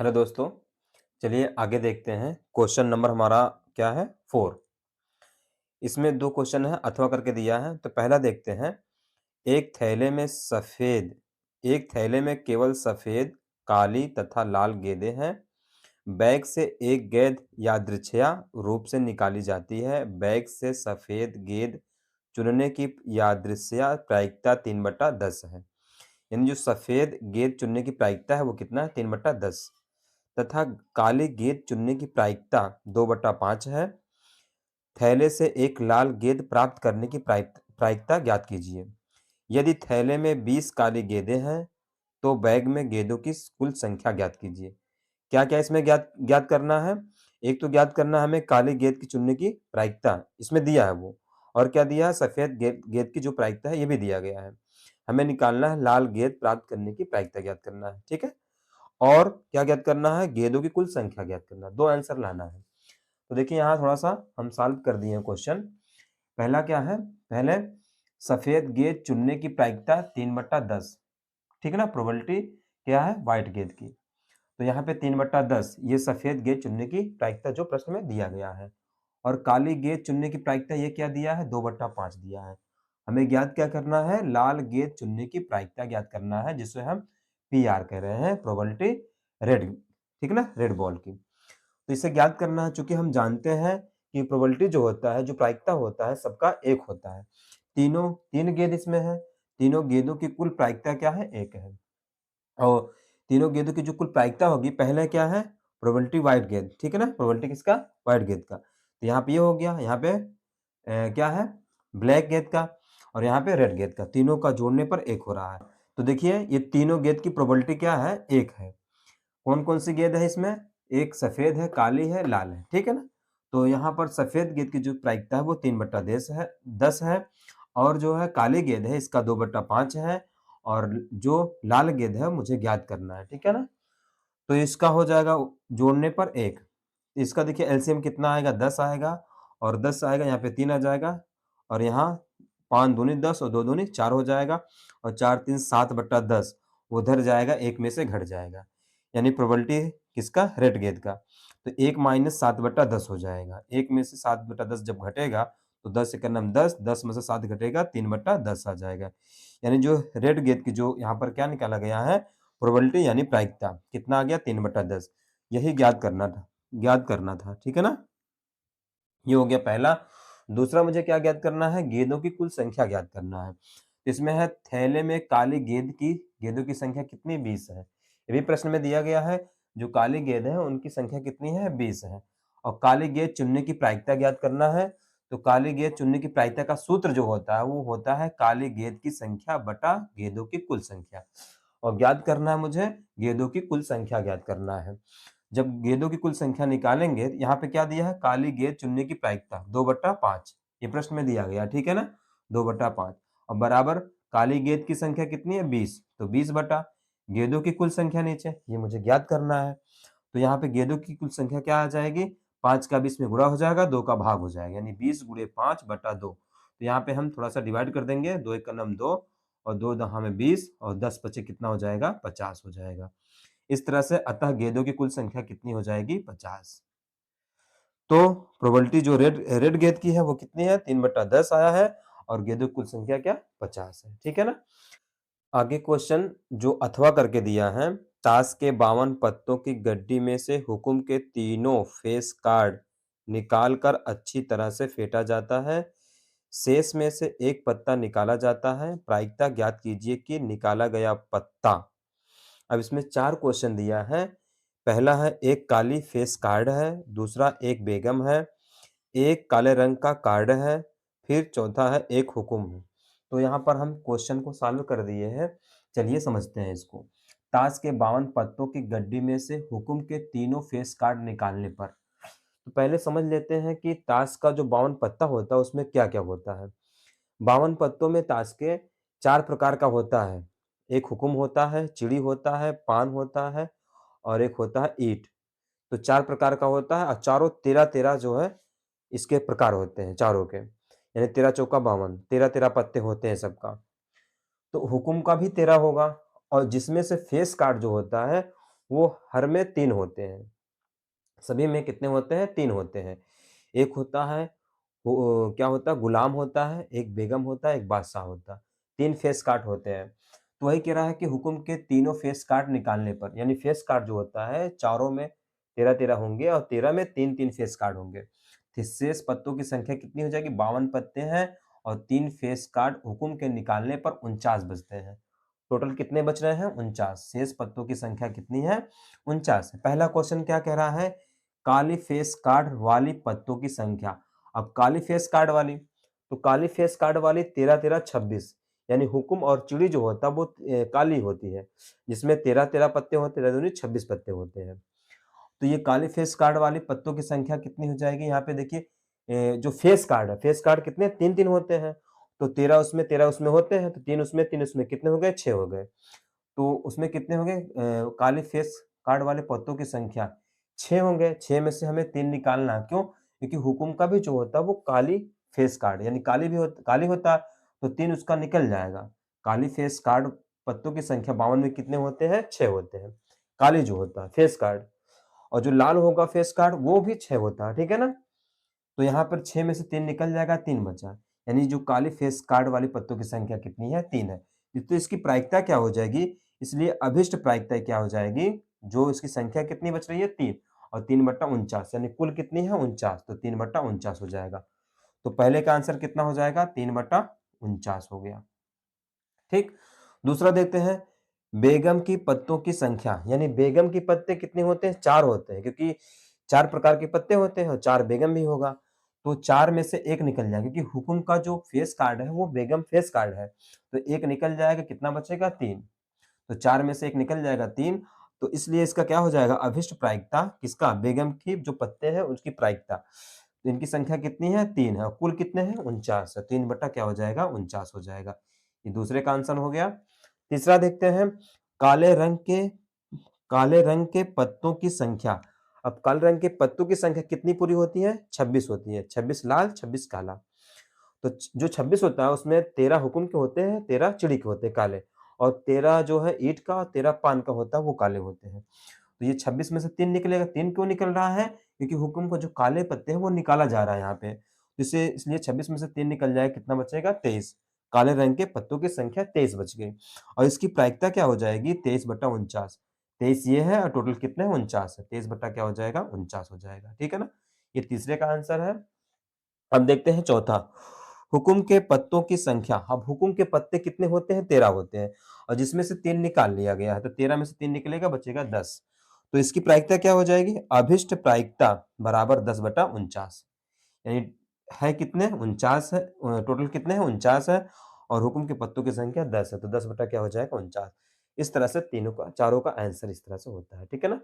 Hello दोस्तों, चलिए आगे देखते हैं। क्वेश्चन नंबर हमारा क्या है? 4। इसमें 2 क्वेश्चन है, अथवा करके दिया है। तो पहला देखते हैं। एक थैले में सफ़ेद एक थैले में केवल सफ़ेद, काली तथा लाल गेंदें हैं। बैग से एक गेंद यादृच्छिया रूप से निकाली जाती है। बैग से सफ़ेद गेंद चुनने की यादृच्छिया प्रायिकता 3/10 है। यानी जो सफ़ेद गेंद चुनने की प्रायिकता है वो कितना है? 3/10 तथा काली गेंद चुनने की प्रायिकता 2/5 है। थैले से एक लाल गेंद प्राप्त करने की प्रायिकता ज्ञात कीजिए। यदि थैले में 20 काली गेंदें हैं, तो बैग में गेंदों की कुल संख्या ज्ञात कीजिए। क्या-क्या इसमें ज्ञात ज्ञात करना है? एक तो ज्ञात करना है हमें काली गेंद की चुनने की प्रायिकता, इसमें दिया है वो। और क्या दिया है? सफ़ेद गेंद गेंद की जो प्रायिकता है, ये भी दिया गया है। हमें निकालना है लाल गेंद प्राप्त करने की प्रायिकता ज्ञात करना है, ठीक है? और क्या ज्ञात करना है? गेंदों की कुल संख्या ज्ञात करना है। 2 आंसर लाना है। तो देखिए यहाँ थोड़ा-सा हम सॉल्व कर दिए हैं क्वेश्चन। पहला क्या है? पहले सफ़ेद गेंद चुनने की प्रायिकता 3/10, ठीक है ना? प्रोबेबिलिटी क्या है? व्हाइट गेंद की। तो यहाँ पे 3/10 ये सफ़ेद गेंद चुनने की प्रायिकता जो प्रश्न में दिया गया है। और काली गेंद चुनने की प्रायिकता ये क्या दिया है? 2/5 दिया है। हमें ज्ञात क्या करना है? लाल गेंद चुनने की प्रायिकता ज्ञात करना है, जिसे हम पीआर कह रहे हैं, प्रोबेबिलिटी रेड, ठीक है ना? रेड बॉल की। तो इसे ज्ञात करना है, चूँकि हम जानते हैं कि प्रोबेबिलिटी जो होता है, जो प्रायिकता होता है, सबका 1 होता है। 3 गेंद इसमें है, तीनों गेंदों की कुल प्रायिकता क्या है? 1 है। और तीनों गेंदों की जो कुल प्रायिकता होगी, पहले क्या है? प्रोबेबिलिटी व्हाइट गेंद, ठीक है ना? प्रोबेबिलिटी किसका? व्हाइट गेंद का। तो यहाँ पे ये हो गया, यहाँ पे क्या है? ब्लैक गेंद का और यहाँ पे रेड गेंद का। तीनों का जोड़ने पर 1 हो रहा है। तो देखिए ये तीनों गेंद की प्रोबेबिलिटी क्या है? 1 है। कौन-कौन सी गेंद है इसमें? एक सफ़ेद है, काली है, लाल है, ठीक है ना? तो यहाँ पर सफ़ेद गेंद की जो प्रायिकता है वो 3/10 है और जो है काली गेंद है इसका 2/5 है और जो लाल गेंद है मुझे ज्ञात करना है, ठीक है ना? तो इसका हो जाएगा जोड़ने पर 1। इसका देखिए एलसीएम कितना आएगा? 10 आएगा और 10 आएगा, यहाँ पे 3 आ जाएगा और यहाँ 5 दूनी 10 और 2 दूनी 4 हो जाएगा और 4 3 7/10 उधर जाएगा, 1 में से घट जाएगा। यानी प्रोबेबिलिटी किसका? रेड गेंद का। तो 1 माइनस 7/10 हो जाएगा। 1 में से 7/10 जब घटेगा तो 10 एकम 10, 10 में से 7 घटेगा 3/10 आ जाएगा। यानी जो रेड गेंद की जो यहाँ पर क्या निकाला गया है? प्रोबेबिलिटी यानी प्रायिकता। कितना आ गया? 3/10। यही ज्ञात करना था, ठीक है ना? ये हो गया पहला। दूसरा मुझे क्या ज्ञात करना है? गेंदों की कुल संख्या ज्ञात करना है। इसमें है थैले में काली गेंदों की संख्या कितनी? 20 है। ये भी प्रश्न में दिया गया है। जो काली गेंद है उनकी संख्या कितनी है? 20 है। और काली गेंद चुनने की प्रायिकता ज्ञात करना है। तो काली गेंद चुनने की प्रायिकता का सूत्र जो होता है वो होता है काली गेंद की संख्या बटा गेंदों की कुल संख्या। और ज्ञात करना है मुझे गेंदों की कुल संख्या ज्ञात करना है। जब गेंदों की कुल संख्या निकालेंगे, यहाँ पे क्या दिया है? काली गेंद चुनने की प्रायिकता 2/5, ये प्रश्न में दिया गया, ठीक है ना? 2/5 और बराबर काली गेंद की संख्या कितनी है? 20, तो 20 बटा गेंदों की कुल संख्या नीचे, ये मुझे ज्ञात करना है। तो यहाँ पे गेंदों की कुल संख्या क्या आ जाएगी? 5 का 20 में गुणा हो जाएगा, 2 का भाग हो जाएगा, यानी 20 गुणे 5/2। तो यहाँ पे हम थोड़ा-सा डिवाइड कर देंगे, 2 एकम 2 और 2 दहा में 20 और 10 बचे कितना हो जाएगा? 50 हो जाएगा। इस तरह से अतः गेंदों की कुल संख्या कितनी हो जाएगी? 50। तो प्रोबेबिलिटी जो रेड गेंद की है वो कितनी है? 3/10 आया है और गेंदों की कुल संख्या क्या? 50 है, ठीक है ना? आगे क्वेश्चन जो अथवा करके दिया है, ताश के 52 पत्तों की गड्डी में से हुक्म के तीनों फेस कार्ड निकाल कर अच्छी तरह से फेंटा जाता है। शेष में से एक पत्ता निकाला जाता है। प्रायिकता ज्ञात कीजिए कि निकाला गया पत्ता। अब इसमें 4 क्वेश्चन दिया है। पहला है एक काली फेस कार्ड है, दूसरा एक बेगम है, एक काले रंग का कार्ड है, फिर चौथा है एक हुक्म है। तो यहाँ पर हम क्वेश्चन को सॉल्व कर दिए हैं। चलिए समझते हैं इसको। ताश के 52 पत्तों की गड्डी में से हुक्म के तीनों फेस कार्ड निकालने पर। तो पहले समझ लेते हैं कि ताश का जो 52 पत्ता होता है उसमें क्या-क्या होता है। 52 पत्तों में ताश के 4 प्रकार का होता है। एक हुक्म होता है, चिड़ी होता है, पान होता है और एक होता है ईंट। तो 4 प्रकार का होता है और चारों 13-13 जो है इसके प्रकार होते हैं चारों के। यानी 13 चौका 52, 13-13 पत्ते होते हैं सबका। तो हुक्म का भी 13 होगा और जिसमें से फेस कार्ड जो होता है वो हर में 3 होते हैं। सभी में कितने होते हैं? 3 होते हैं। एक होता है वो क्या होता है? गुलाम होता है, एक बेगम होता है, एक बादशाह होता है। 3 फेस कार्ड होते हैं। तो वही कह रहा है कि हुक्म के तीनों फेस कार्ड निकालने पर यानी फेस कार्ड जो होता है चारों में 13-13 होंगे और 13 में 3-3 फेस कार्ड होंगे। तो शेष पत्तों की संख्या कितनी हो जाएगी? 52 पत्ते हैं और 3 फेस कार्ड हुक्म के निकालने पर 49 बचते हैं। टोटल कितने बच रहे हैं? 49। शेष पत्तों की संख्या कितनी है? 49 है। पहला क्वेश्चन क्या कह रहा है? काली फेस कार्ड वाली पत्तों की संख्या। अब काली फेस कार्ड वाली, तो काली फेस कार्ड वाली 13-13 26 यानी हुक्म और चिड़ी जो होता है वो काली होती है, जिसमें 13-13 पत्ते होते हैं, 13 दूनी 26 पत्ते होते हैं। तो ये काली फेस कार्ड वाली पत्तों की संख्या कितनी हो जाएगी? यहाँ पे देखिए जो फेस कार्ड है, फेस कार्ड कितने 3-3 होते हैं, तो 13 उसमें होते हैं, तो 3 उसमें कितने हो गए? 6 हो गए। तो उसमें कितने हो गए? काले फेस कार्ड वाले पत्तों की संख्या 6 होंगे, 6 में से हमें 3 निकालना है, क्यों? क्योंकि हुक्म का भी जो होता है वो काली फेस कार्ड यानी काली होता है, तो 3 उसका निकल जाएगा। काली फेस कार्ड पत्तों की संख्या 52 में कितने होते हैं? 6 होते हैं, काली जो होता है फेस कार्ड। और जो लाल होगा फेस कार्ड वो भी 6 होता है, ठीक है ना? तो यहाँ पर 6 में से 3 निकल जाएगा, 3 बचा। यानी जो काली फेस कार्ड वाली पत्तों की संख्या कितनी है? 3 है। तो इसकी प्रायिकता क्या हो जाएगी? इसलिए अभिष्ट प्रायिकता क्या हो जाएगी? जो इसकी संख्या कितनी बच रही है? 3 और 3/49 यानी कुल कितनी है? 49 तो 3/49 हो जाएगा। तो पहले का आंसर कितना हो जाएगा? 3/49 हो गया। ठीक? दूसरा देखते हैं, बेगम की पत्तों की संख्या यानी बेगम के पत्ते कितने होते हैं? 4 होते हैं क्योंकि 4 प्रकार के पत्ते होते हैं और 4 बेगम भी होगा। तो 4 में से 1 निकल जाएगा क्योंकि हुक्म का जो फेस कार्ड है वो बेगम फेस कार्ड है। तो 1 निकल जाएगा, कितना बचेगा? 3। तो 4 में से 1 निकल जाएगा 3, तो इसलिए इसका क्या हो जाएगा? अभिष्ट प्रायिकता किसका? बेगम की जो पत्ते हैं उसकी प्रायिकता। तो इनकी संख्या कितनी है? 3 है और कुल कितने हैं? 49 है। 3 बटा क्या हो जाएगा? 49 हो जाएगा। ये दूसरे का आंसर हो गया। तीसरा देखते हैं, काले रंग के काले रंग के पत्तों की संख्या। अब काले रंग के पत्तों की संख्या कितनी पूरी होती है? 26 होती है। 26 लाल, 26 काला। तो जो 26 होता है उसमें 13 हुक्म के होते हैं, 13 चिड़ी के होते हैं काले और 13 जो है ईंट का और 13 पान का होता है वो काले होते हैं। तो ये 26 में से 3 निकलेगा। 3 क्यों निकल रहा है? क्योंकि हुक्म का जो काले पत्ते हैं वो निकाला जा रहा है यहाँ पे। इसे इसलिए 26 में से 3 निकल जाएगा, कितना बचेगा? 23। काले रंग के पत्तों की संख्या 23 बच गई और इसकी प्रायिकता क्या हो जाएगी? 23/49। 23 ये है और टोटल कितने हैं? 49 है। 23 बटा क्या हो जाएगा? 49 हो जाएगा। ठीक है ना? ये तीसरे का आंसर है। अब देखते हैं चौथा, हुक्म के पत्तों की संख्या। अब हुक्म के पत्ते कितने होते हैं? 13 होते हैं और जिसमें से 3 निकाल लिया गया है, तो 13 में से 3 निकलेगा, बचेगा 10। तो इसकी प्रायिकता क्या हो जाएगी? अभिष्ट प्रायिकता बराबर 10/49 यानी है कितने? 49 है। टोटल कितने हैं? 49 है और हुक्म के पत्तों की संख्या 10 है, तो 10 बटा क्या हो जाएगा? 49। इस तरह से तीनों का चारों का आंसर इस तरह से होता है। ठीक है ना?